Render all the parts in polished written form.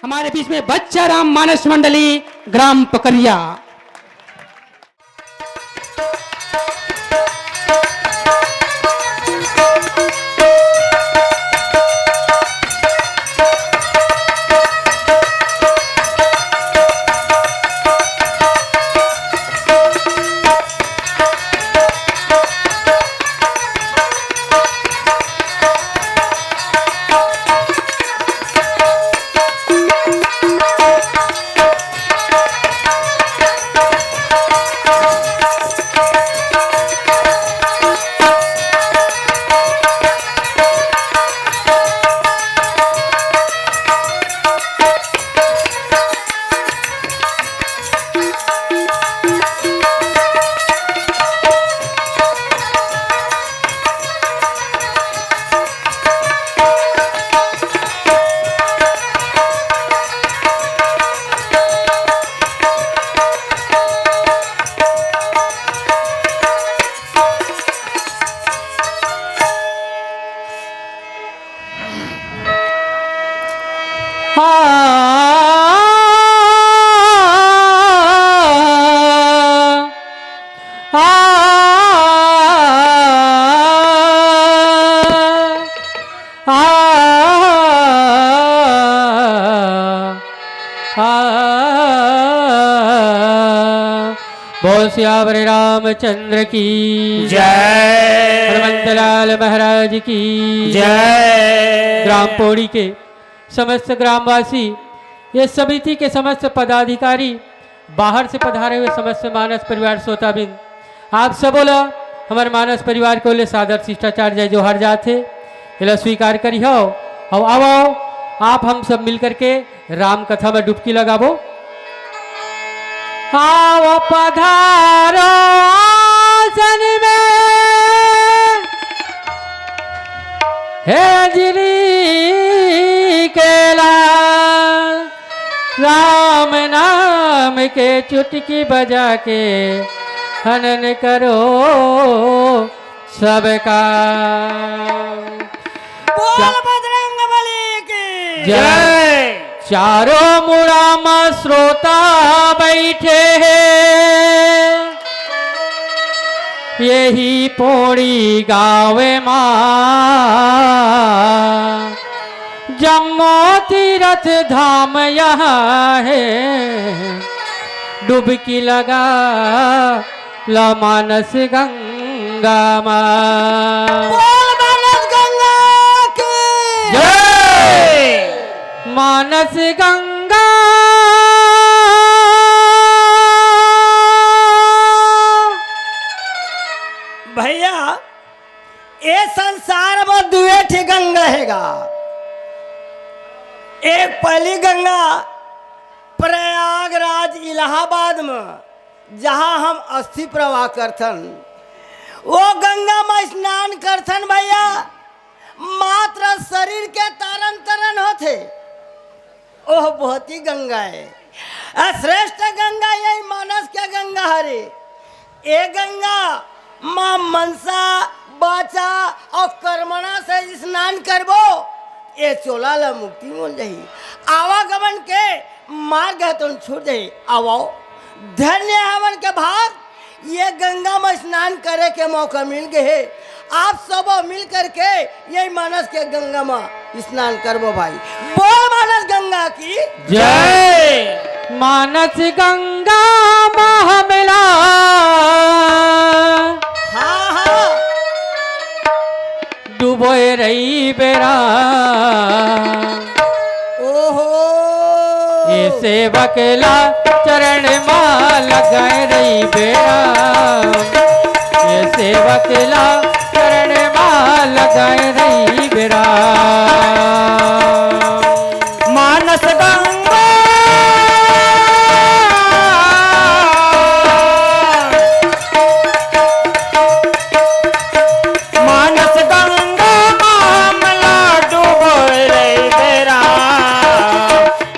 हमारे बीच में बच्चा राम मानस मंडली ग्राम पकरिया। बोल सियावर रामचंद्र की जय। हनुमंतलाल महाराज की जय। ग्राम पौड़ी के समस्त ग्रामवासी, ये समिति के समस्त पदाधिकारी, बाहर से पधारे हुए समस्त मानस परिवार श्रोताबिंद, आप सब बोला हमारे मानस परिवार को ले सादर शिष्टाचार जय जोहार जाते इला स्वीकार करी हो। अब आओ आप हम सब मिलकर के राम कथा में डुबकी लगाबो। आओ पधारो आसन में है जिरी के लाल, राम नाम के चुटकी बजा के हनन करो सबका। बोल बजरंगबली की जय। चारों मुड़ा में श्रोता बैठे हैं, यही पौड़ी गावे माँ, जम्मू तीरथ धाम यहाँ है, डुबकी लगा ला मानस गंगा माँ। बोल मानस गंगा की जय। मानस गंगा भैया, ये संसार में दुए ठी गंगा रहेगा। एक पहली गंगा प्रयागराज इलाहाबाद में जहाँ हम अस्थि प्रवाह करथन, वो गंगा में स्नान करथन भैया, मात्र शरीर के तरन तरन होते। ओह बहुत ही गंगा है, श्रेष्ठ गंगा यही मानस के गंगा हरे। ये गंगा माँ मनसा बाचा और कर्मणा से स्नान करबो, ये चोला ला मुक्ति मिल जाही। आवागमन के मार्ग है तो छूट जाही। आओ धन्य हवन के भाग, ये गंगा में स्नान करे के मौका मिल गए। आप सब मिल करके यही मानस के गंगा में स्नान करबो भाई। बोल मानस गंगा की जय। मानस गंगा महामिला, हाँ हाँ डूबोए रही बेरा, ओहो ये सेवक ला चरण मां लगाए रही बेरा, ये सेवक ला चरण मां लगाए रही बेरा। मानस गंगा मानस गंगा मामला डूबो रे बेरा,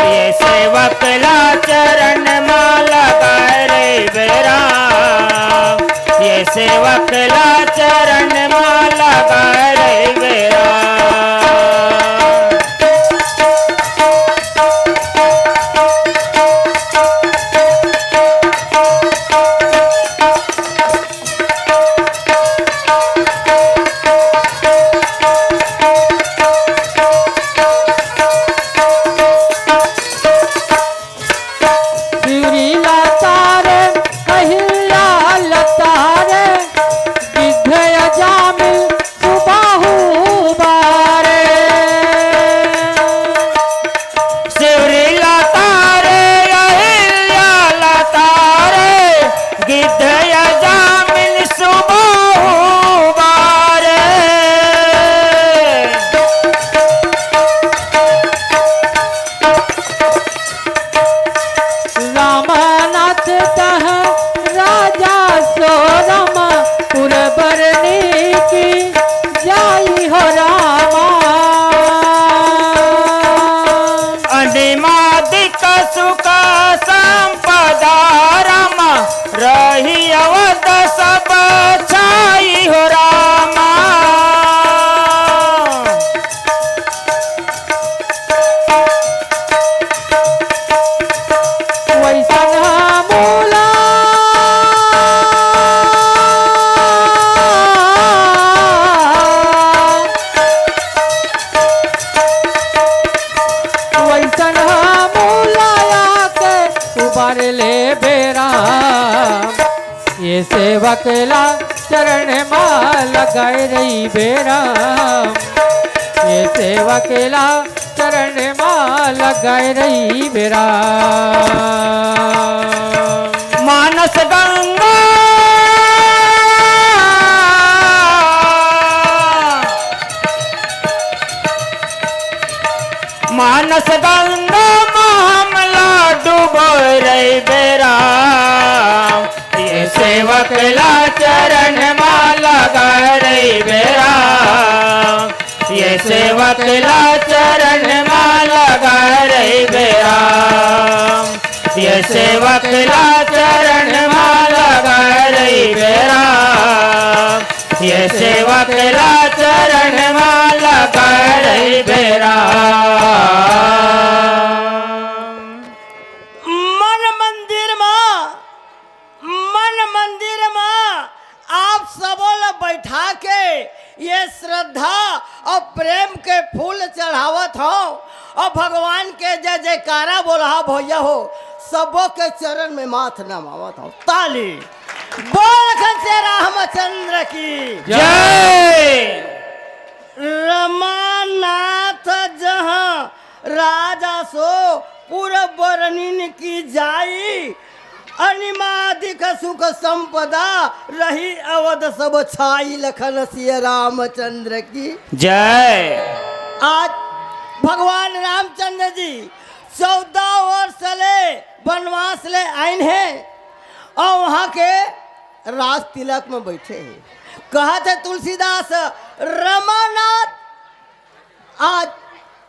ये सेवक ला चरण में लगा रे बेरा, ये सेवक ला चरण में लगा रे बेरा। सुख संपदा रामा रही अवध सब छाई हो रामा। वैसन मूला वैसन मूलाया के उबार ले बेराम, ये सेवकला चरण माँ लगाए रही बेराम, ये सेवकला चरण माँ लगाए रही बेराम। मानस गंगा मानस गंगा मामला डूबो रही बेरा, ये सेवक ला चरण माला गा रही बेरा, ये सेवक ला चरण माला गा रही बेरा, ये सेवक ला चरण माला गा रही बेरा, ये सेवक ला चरण माला गा रही बेरा। मन मंदिर में आप सबों लोग बैठा के ये श्रद्धा और प्रेम के फूल चढ़ावत हो और भगवान के जय जयकारा बोला भैया हो, सबों के चरण में माथ नमावत हो। ताली बोल से रामचंद्र की जय। रमानाथ जहाँ राजा सो पूर्व बरनीन की जाई, अनिमादिक सुख संपदा रही अवध सब छाई, लखन सिय रामचंद्र की जय। आज भगवान रामचंद्र जी 14 वर्ष ले वनवास ले आइन है और वहाँ के राज तिलक में बैठे हैं। कहा थे तुलसीदास रमानाथ आज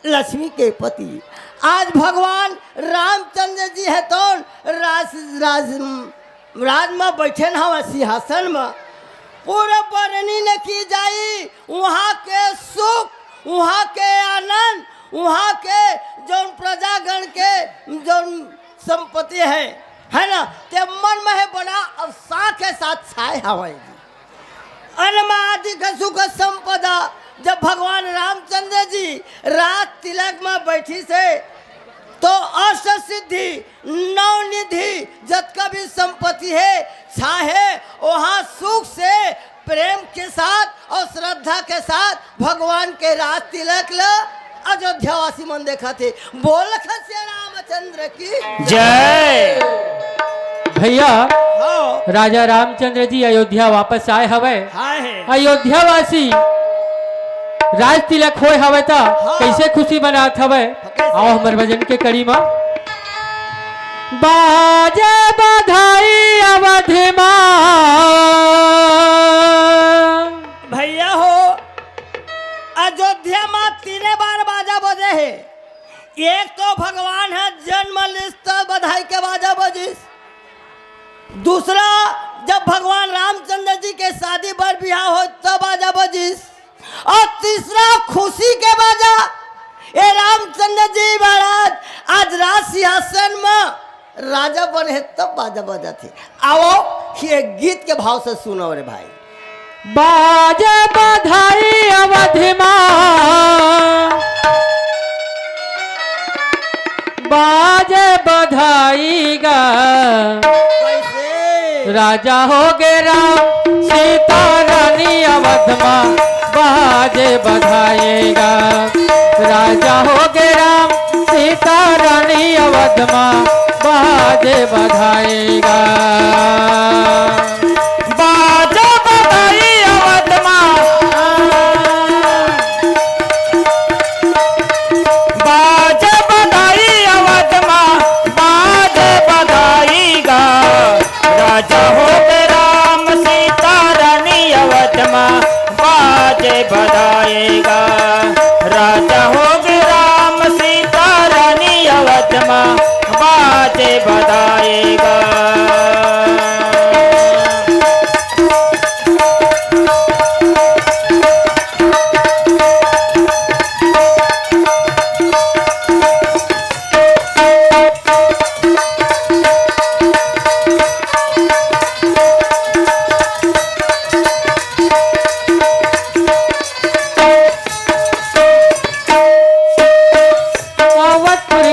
लक्ष्मी के पति, आज भगवान रामचंद्र जी है तो राज में बैठे न सिंहासन में, पूरे बरनी ने की जाई वहाँ के सुख, वहाँ के आनंद, वहाँ के जो प्रजागण के जो संपत्ति है ना, ते मन में है बड़ा उत्साह के साथ छाए हवाई अनमादिक सुख संपदा। जब भगवान रामचंद्र जी राज तिलक में बैठी से तो अष्ट सिद्धि नवनिधि जत भी संपत्ति है छाहे वहाँ सुख से प्रेम के साथ और श्रद्धा के साथ भगवान के राज तिलक ल अयोध्यावासी मन देखा थे। बोल से रामचंद्र की जय। भैया हाँ राजा रामचंद्र जी अयोध्या वापस आए हवे, हाय है अयोध्यावासी राज तिलक होए हवे ता कैसे खुशी मनात हवे। आओ हमर भजन के कड़ी में बाजे बधाई अवध मां। भैया हो अयोध्या में तीने बार बाजा बजे है, एक तो भगवान है जन्म लिस्ट बधाई के बाजा बजिस, दूसरा जब भगवान रामचंद्र जी के शादी पर ब्याह हो तो बाजा बजिस, और तीसरा खुशी के बाजा ये रामचंद्र जी महाराज आज राज सिंहासन में राजा बने तब बाजा बजा थे। आओ ये गीत के भाव से सुनो रे भाई। बाजे बधाई अवध मां, बाजे बधाई गा कैसे राजा हो गे राम सीता रानी अवध मां, बाजे बधाएगा राजा हो गे राम सीता रानी अवध मां, बाजे बधाएगा। बाजे बधाई अवध मां, बाजे बधाई अवध मां, बाजे बधाई गा राजा हो गे राम सीता रानी अवध मां, बाजे बधाएगा राजा हो गे राम सीता रानी अवध मां,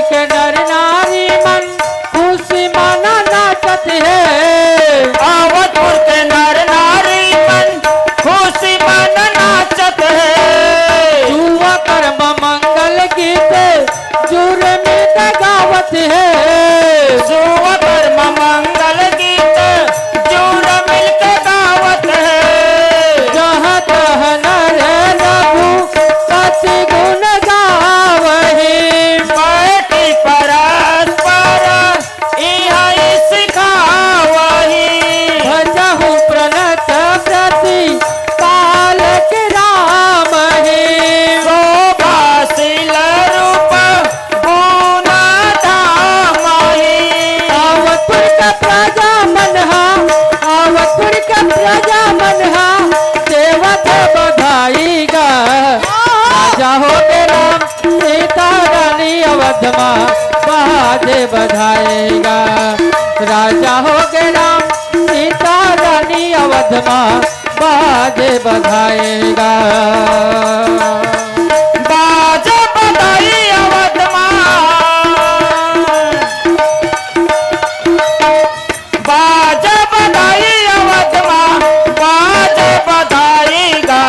के नर नारी मन खुशी माना नाचत है। अवधपुर के नर नारी मन खुशी मन नाचत है। जुआ कर्म मंगल गीत जुर में गावत है। जुआ कर्म मंगल गीत जुर मिलके गावत है। जहाँ तह नर रघुपति गुण गावहि। बैठी परस्पर इहाँ सिखावही। भजहु प्रणत प्रति पालक राम है। शोभाशील रूप गुण धामहि। आवतपुर का प्रजा मनहा, आवतपुर का प्रजा मनहा, सेवक बधाईगा। राजा हो के राम सीता रानी अवध माँ बाजे बधाएगा। राजा हो के राम सीता रानी अवध माँ बाजे बधाएगा। बाजे बधाई अवध माँ। बाजे बधाई अवध माँ बाजे बधाईगा।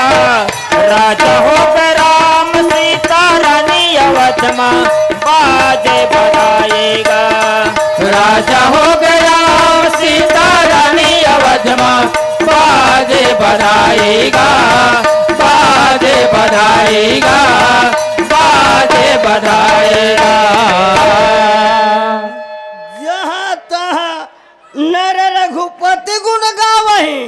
राजा हो गए राम सीता रानी अवध माँ बाजे बधाएगा। राजा हो गया सीता रानी अवध माँ बाजे बधाएगा। बाजे बधाएगा। बाजे बधाएगा। जहाँ तहाँ नर रघुपति गुण गावही।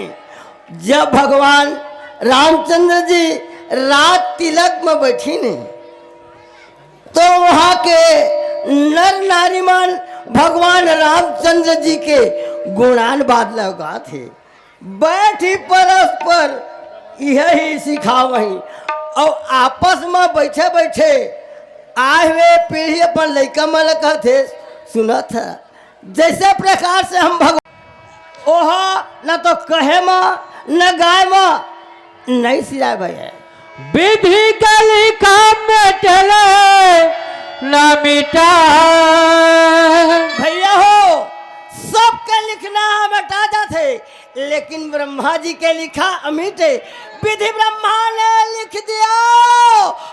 जब भगवान रामचंद्र जी रात तिलक में बैठी ने तो वहाँ के नर नारीमन भगवान रामचंद्र जी के गुणान बाद लगा थे। बैठी परस्पर यही सिखावही और आपस में बैठे बैठे आए हुए पीढ़ी अपन लड़का मन कहते सुना था जैसे प्रकार से हम भगवान ओहा न तो कहे माँ न गाय माँ नहीं सिराय भैया। विधि का लिखा मिटले न मिटा। भैया हो सबके लिखना मिटा जाते लेकिन ब्रह्मा जी के लिखा अमिट है। विधि ब्रह्मा ने लिख दिया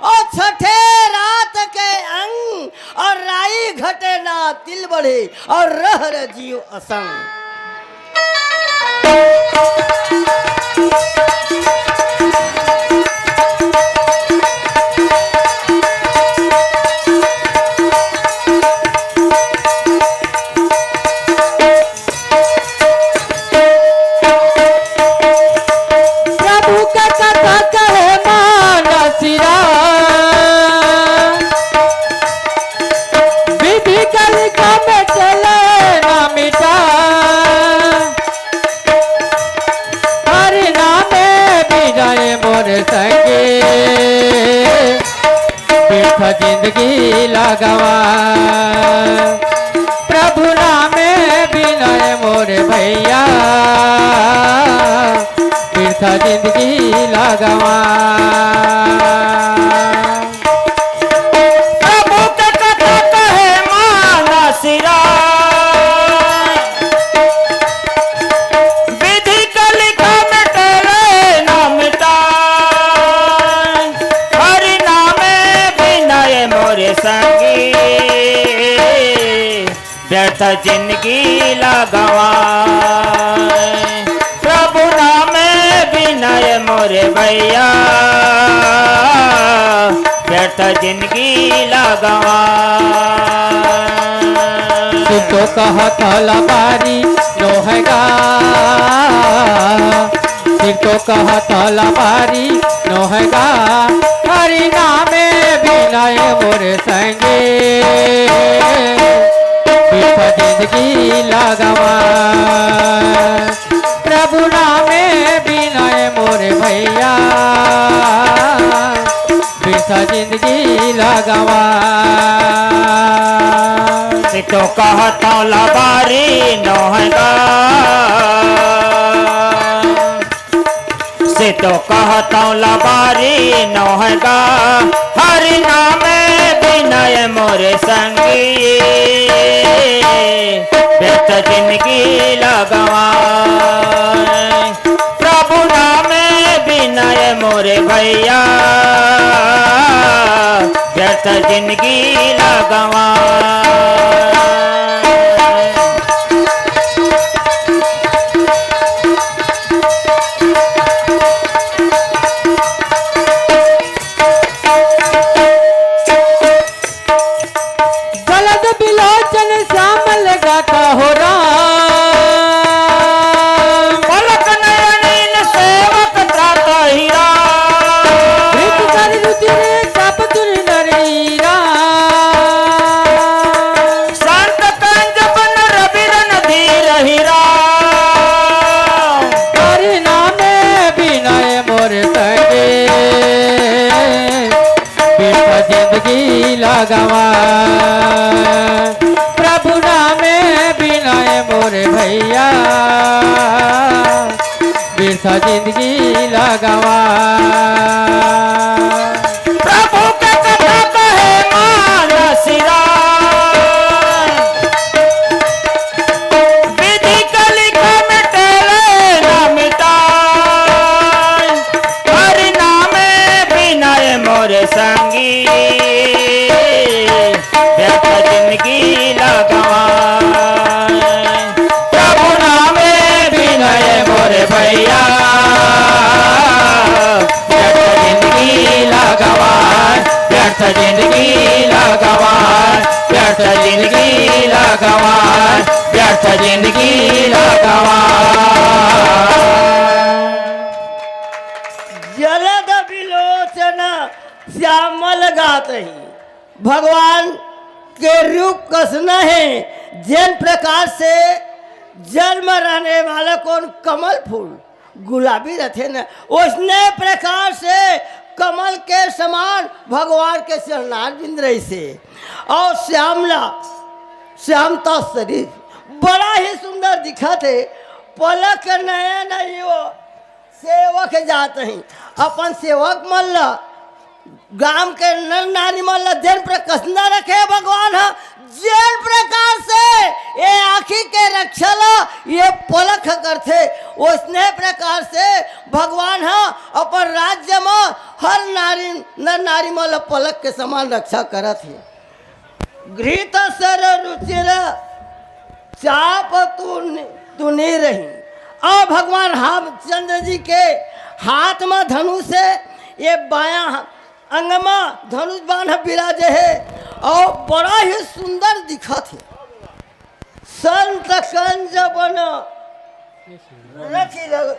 और छठे रात के अंग और राई घटे ना तिल बढ़े और रह जीव असंग। प्रभु का कथा कहे माना सिरा। विधि का लिखा मिटले न मिटा। हरि नामे बिनाए मोर संगे बिरथ जिंदगी लगवा। प्रभु नामे बिनाए मोर भैया बिरथ जिंदगी लगवा। प्रभु के कथा कहे माना सिरा। विधि का लिखा मिटले न मिटा। हरि नामे बिनाए मोरे संगी व्यर्थ जिंदगी लगवा। प्रभु नामे बिनाए मोरे भैया व्यर्थ जिंदगी लगवा। तो कहत लबारी नोहगा। सिर तो कहत लबारी नोहगा। हरि नामे बिनाए मोर संगे बिरथ जिंदगी लगवा। प्रभु नामे बिनाए मोर भैया बिरथ जिंदगी लगवा। तो कहता लबारी नोहगा। से तो कहता लबारी नोहगा। हरि नामे विनय मोरे संगी व्यर्थ जिंदगी लगवाए प्रभु नाम विनय मोरे भैया व्यर्थ जिंदगी लगवाए गलत बिलोचन श्यामल गाता हो राम पलक नयनीन सेवक त्राता हीरा प्रीत कर रुचिरे कप तुर नरीरा संत कंज बन रविरन धीर हीरा हरि नामे विनय मोर संगे बिरथ जिंदगी लगवा प्रभु नामे विनय मोर भैया बिरथ जिंदगी लगवा प्रभु के कथा कहे मानसिरा विधि कलिका मिटेले न मिटाए हरि नामे विनय मोरे संगी व्यर्थ जिंदगी लगवाए प्रभु नामे विनय मोरे भैया व्यर्थ जिंदगी लगवाए व्यर्थ जिंदगी लगवाए व्यर्थ जिंदगी लगवाए व्यर्थ जिंदगी लगवाए जलद विलोचन श्यामल गात ही भगवान के रूप कसना है जिन प्रकार से जल में रहने वाला कौन कमल फूल गुलाबी रहते न उसने प्रकार से कमल के समान भगवान के चरणार बिंद रही से और श्यामता शरीर बड़ा ही सुंदर दिखा थे पलक नया नहीं हो सेवक जाते हैं अपन सेवक मल्ला गांव के नर नारी मल्ला जन पर कसना रखे भगवान है जिन प्रकार से ये आँखी के रक्षल ये पलक करते उसने प्रकार से भगवान है अपन राज्य में हर नारी नर नारी मल्ला पलक के समान रक्षा करत है घृत सर रुचिर चाप तू नहीं रही और भगवान रामचंद्र जी के हाथ में धनुष है ये बाया अंग में धनुष बाण विराजे है और बड़ा ही सुंदर दिखत है संत कंज बन रखी रही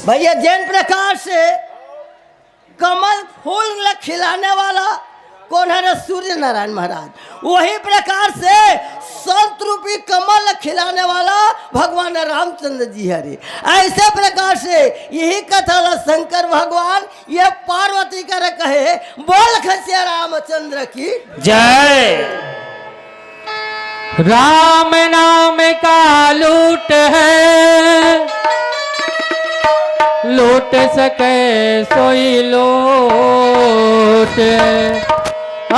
भैया जिन प्रकार से कमल फूल खिलाने वाला कौन है सूर्य नारायण महाराज वही प्रकार से संत रूपी कमल खिलाने वाला भगवान रामचंद्र जी हरे ऐसे प्रकार से यही कथा शंकर भगवान ये पार्वती कर कहे बोल खसिया रामचंद्र की जय राम नाम का लूट है लूट सके सोई लूट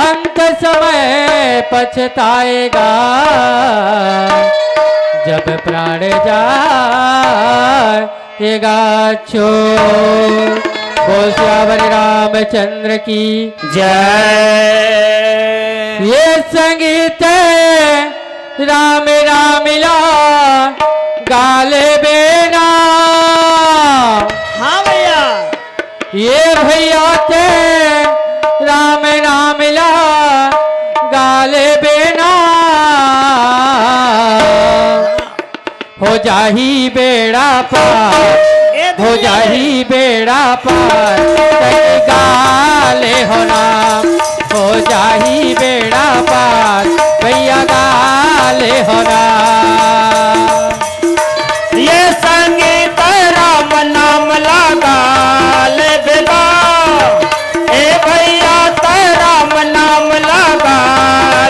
अंत समय पछताएगा जब प्राण जाएगा छोड़ बोल श्यावर रामचंद्र की जय ये संगीत राम रामिला गाले बेना हाँ भैया ये भैया ते राम नामिला गाले बेना हो जाही बेड़ा पार हो जाही बेड़ा पार कहीं गाले हो नाम हो जाही बेड़ा पार भैया गाले हो नाम ये संगीत राम नाम लगा ले बेगा ए भैया राम नाम लगा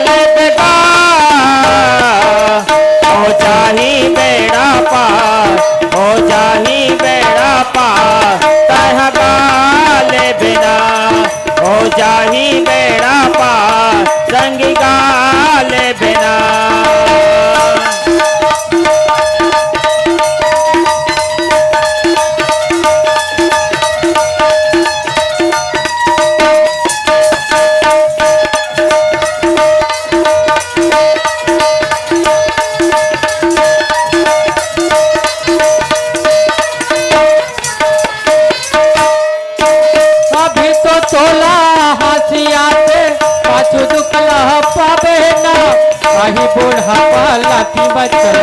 ले बेगा हो जाही बेड़ा पार हो जाही बेड़ा पार तह गाले बिना हो जाही संगी गाले बिना। अभी तो तोला हंसिया से पाछू दुखला पावे ना आही बुढ़ापा लाठी बचल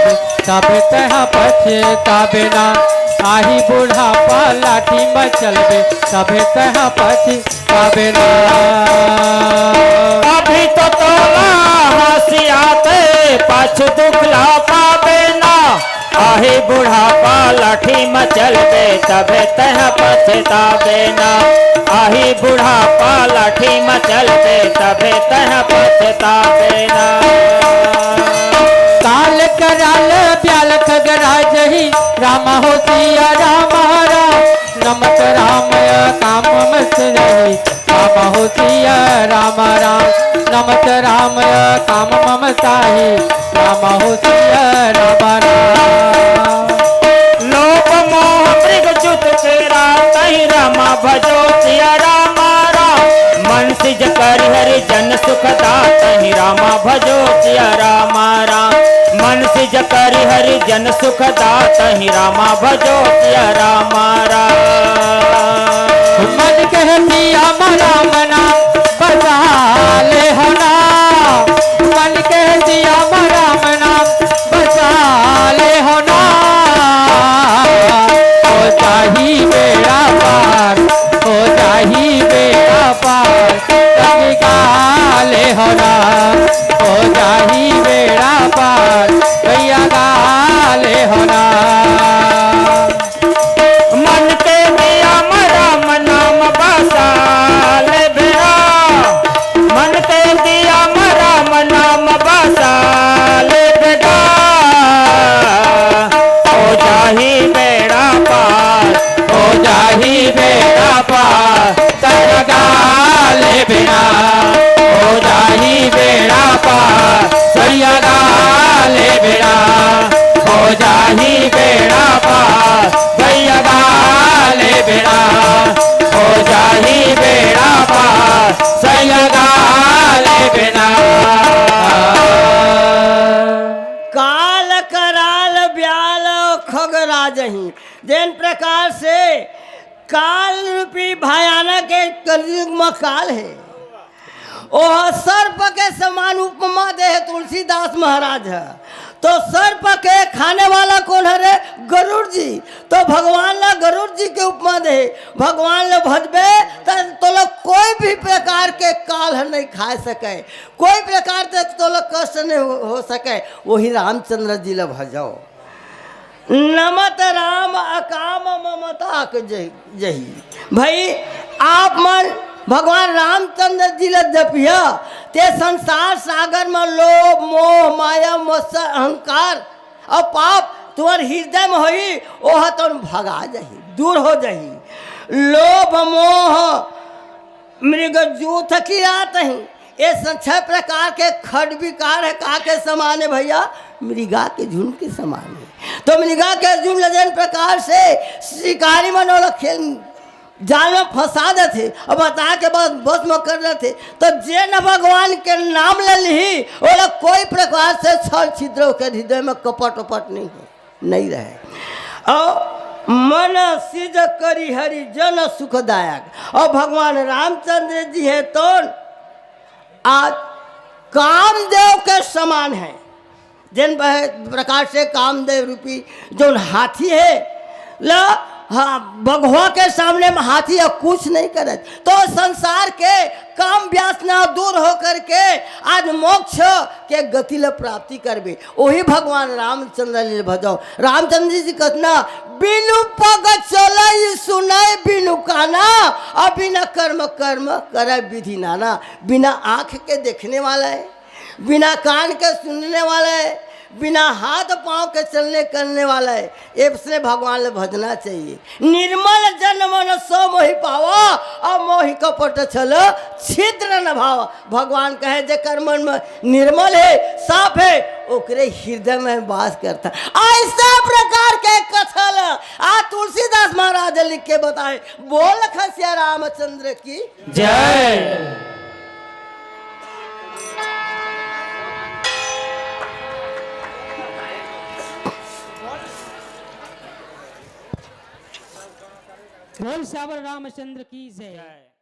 तबे तहा पछतावे ना आही बुढ़ापा लाठी बचल तबे तहा पछतावे ना। अभी तो तोला हंसियाते पाछू दुखला पावे ना आहे बुढ़ापा लाठी मचल बे तबे तह पछतावे ना। आही बुढ़ापा लाठी मचल बे तबे तह पछतावे ना। काल कराल ब्याल खगरा जही राम हो सिया राम राम नमक राम काम मत रही राम हो सिया राम राम नमक राम काम ममताही राम हो सिया राम राम। लोभ मोह मृग जुत तेरा कहीं रामा भजो सिया रामा राम। मन सिज कर हरि जन सुख दातहि रामा भजो सिया रामा राम। मन सिज कर हरि जन सुख दातहि रामा भजो सिया रामा राम। मन कह दिया राम नाम बजा ले होना मन कह दिया राम नाम बजा ले होना हो जाही बेड़ा पार हो जाही बेड़ा पार संग गाले होना हो जाही बेड़ा पार भैया गाले होना। मन के दिया राम नाम बसा ले बेड़ा। मन के दिया राम नाम बसा ले बेड़ा। हो जाही बेड़ा पार हो जाही बेड़ा पार तर गाले बिना हो जाही बेड़ा पार सैया गाले बिना हो जाही बेड़ा पार भैया गाले बिना हो जाही बेड़ा पार सैया गाले बिना। काल कराल ब्याल खगरा जही जिन प्रकार से काल रूपी भयानक एक कलयुग में काल है ओह सर्प के समान उपमा दे है तुलसीदास महाराज है। तो सर्प के खाने वाला कौन है रे? गरुड़ जी। तो भगवान ला गरुड़ जी के उपमा दे भगवान ला भजबे तो लोग कोई भी प्रकार के काल है नहीं खा सके कोई प्रकार से तो लोग कष्ट नहीं हो सके वही रामचंद्र जी ला भजो। नमत राम अकाम ममता के जही भाई आप मन भगवान रामचंद्र जी ला जपिया ते संसार सागर में लोभ मोह माया मत्सर अहंकार और पाप तुम्हार हृदय में होई ओह तो भगा जाही दूर हो जाही। लोभ मोह मृग जूथ की रात ही ये 6 प्रकार के खड विकार है का के समान है भैया मृगा के झुंड के समान है। तो मृगा के झुंड लजन प्रकार से शिकारी मनोल खेल जाल में फंसा देते और बता के बाद बस में कर रहे थे। तो जे न भगवान के नाम ले ली वो लोग कोई प्रकार से छल छिद्रों के हृदय में कपट वपट नहीं रहे और मन सिज करी हरि जन सुखदायक। और भगवान रामचंद्र जी है तो आज कामदेव के समान है जिन प्रकार से कामदेव रूपी जो हाथी है ला हाँ भगवा के सामने में हाथी अब कुछ नहीं करे। तो संसार के काम व्यासना दूर हो करके आज मोक्ष के गति ले प्राप्ति करबे वही भगवान रामचंद्र जी भजो। रामचंद्र जी कहना बिनु पग चल सुनाए बिनु काना और बिना कर्म कर्म करे विधि नाना। बिना आँख के देखने वाला है बिना कान के सुनने वाला है बिना हाथ पांव के चलने करने वाला है, इसलिए भगवान ले भजना चाहिए। निर्मल जन मन सो मोहि पावा, और मोहि कपट छल छिद्र न भावा। भगवान कहे जेकर मन में निर्मल है, साफ है, ओकरे हृदय में वास करता। ऐसा प्रकार के कथल आ तुलसीदास महाराज लिख के बताए। बोल खसिया रामचंद्र की जय। बोल सावर रामचंद्र की जय।